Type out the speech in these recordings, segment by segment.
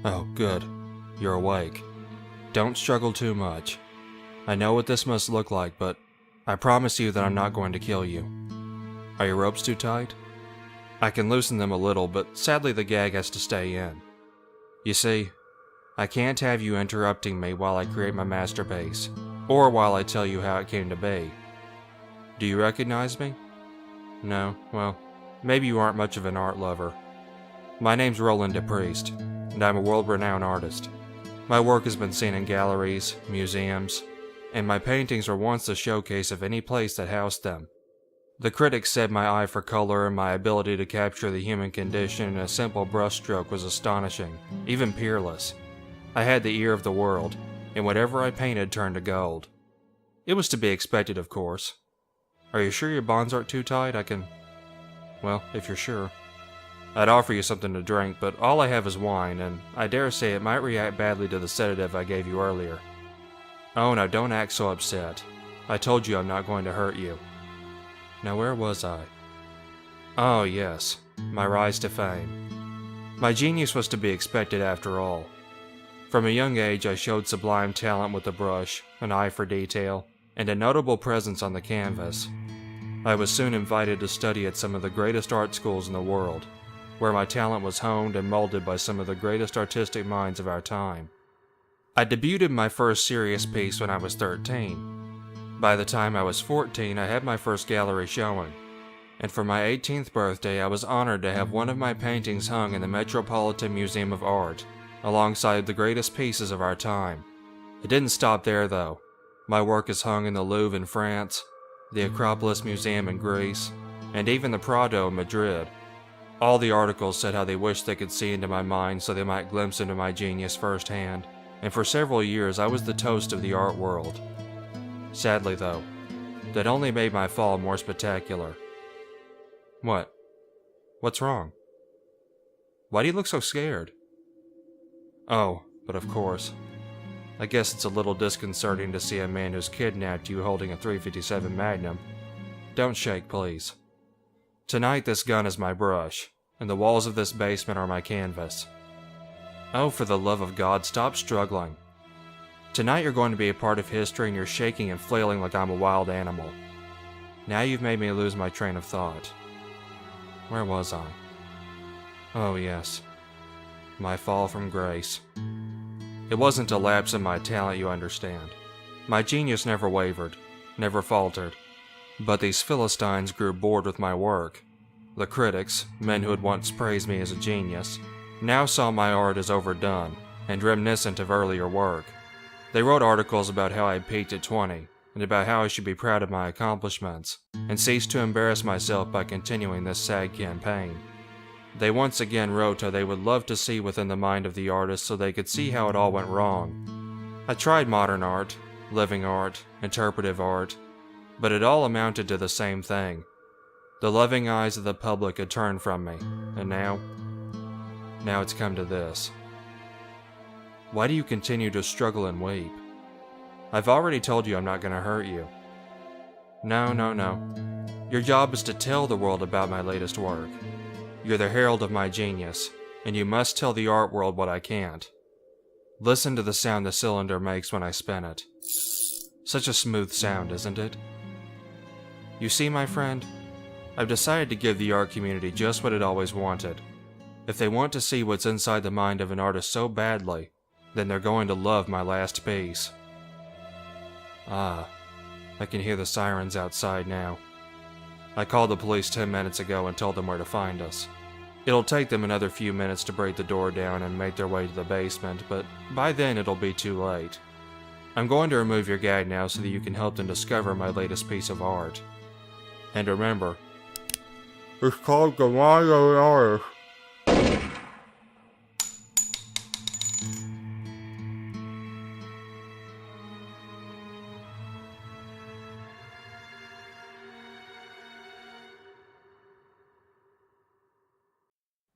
Oh, good. You're awake. Don't struggle too much. I know what this must look like, but I promise you that I'm not going to kill you. Are your ropes too tight? I can loosen them a little, but sadly the gag has to stay in. You see, I can't have you interrupting me while I create my masterpiece, or while I tell you how it came to be. Do you recognize me? No? Well, maybe you aren't much of an art lover. My name's Roland DePriest, and I'm a world-renowned artist. My work has been seen in galleries, museums, and my paintings were once the showcase of any place that housed them. The critics said my eye for color and my ability to capture the human condition in a simple brushstroke was astonishing, even peerless. I had the ear of the world, and whatever I painted turned to gold. It was to be expected, of course. Are you sure your bonds aren't too tight? Well, if you're sure. I'd offer you something to drink, but all I have is wine, and I dare say it might react badly to the sedative I gave you earlier. Oh, now don't act so upset. I told you I'm not going to hurt you. Now where was I? Oh yes, my rise to fame. My genius was to be expected after all. From a young age I showed sublime talent with the brush, an eye for detail, and a notable presence on the canvas. I was soon invited to study at some of the greatest art schools in the world, where my talent was honed and molded by some of the greatest artistic minds of our time. I debuted my first serious piece when I was 13. By the time I was 14, I had my first gallery showing, and for my 18th birthday I was honored to have one of my paintings hung in the Metropolitan Museum of Art, alongside the greatest pieces of our time. It didn't stop there though. My work is hung in the Louvre in France, the Acropolis Museum in Greece, and even the Prado in Madrid. All the articles said how they wished they could see into my mind so they might glimpse into my genius firsthand, and for several years I was the toast of the art world. Sadly though, that only made my fall more spectacular. What? What's wrong? Why do you look so scared? Oh, but of course. I guess it's a little disconcerting to see a man who's kidnapped you holding a .357 Magnum. Don't shake, please. Tonight this gun is my brush, and the walls of this basement are my canvas. Oh, for the love of God, stop struggling. Tonight you're going to be a part of history and you're shaking and flailing like I'm a wild animal. Now you've made me lose my train of thought. Where was I? Oh yes. My fall from grace. It wasn't a lapse in my talent, you understand. My genius never wavered, never faltered. But these Philistines grew bored with my work. The critics, men who had once praised me as a genius, now saw my art as overdone and reminiscent of earlier work. They wrote articles about how I had peaked at 20, and about how I should be proud of my accomplishments, and cease to embarrass myself by continuing this sad campaign. They once again wrote how they would love to see within the mind of the artist so they could see how it all went wrong. I tried modern art, living art, interpretive art, but it all amounted to the same thing. The loving eyes of the public had turned from me, and now it's come to this. Why do you continue to struggle and weep? I've already told you I'm not going to hurt you. No. Your job is to tell the world about my latest work. You're the herald of my genius, and you must tell the art world what I can't. Listen to the sound the cylinder makes when I spin it. Such a smooth sound, isn't it? You see, my friend, I've decided to give the art community just what it always wanted. If they want to see what's inside the mind of an artist so badly, then they're going to love my last piece. Ah, I can hear the sirens outside now. I called the police 10 minutes ago and told them where to find us. It'll take them another few minutes to break the door down and make their way to the basement, but by then it'll be too late. I'm going to remove your gag now so that you can help them discover my latest piece of art. And remember, it's called the Mario Artist.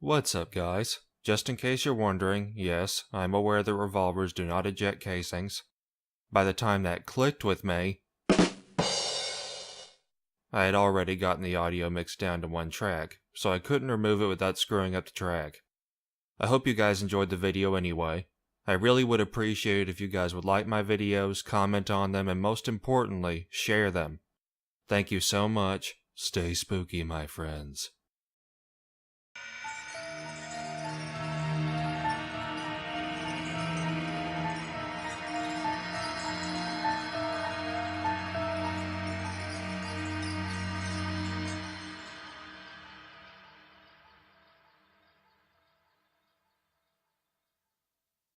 What's up, guys? Just in case you're wondering, yes, I'm aware that revolvers do not eject casings. By the time that clicked with me, I had already gotten the audio mixed down to one track, so I couldn't remove it without screwing up the track. I hope you guys enjoyed the video anyway. I really would appreciate it if you guys would like my videos, comment on them, and most importantly, share them. Thank you so much. Stay spooky, my friends.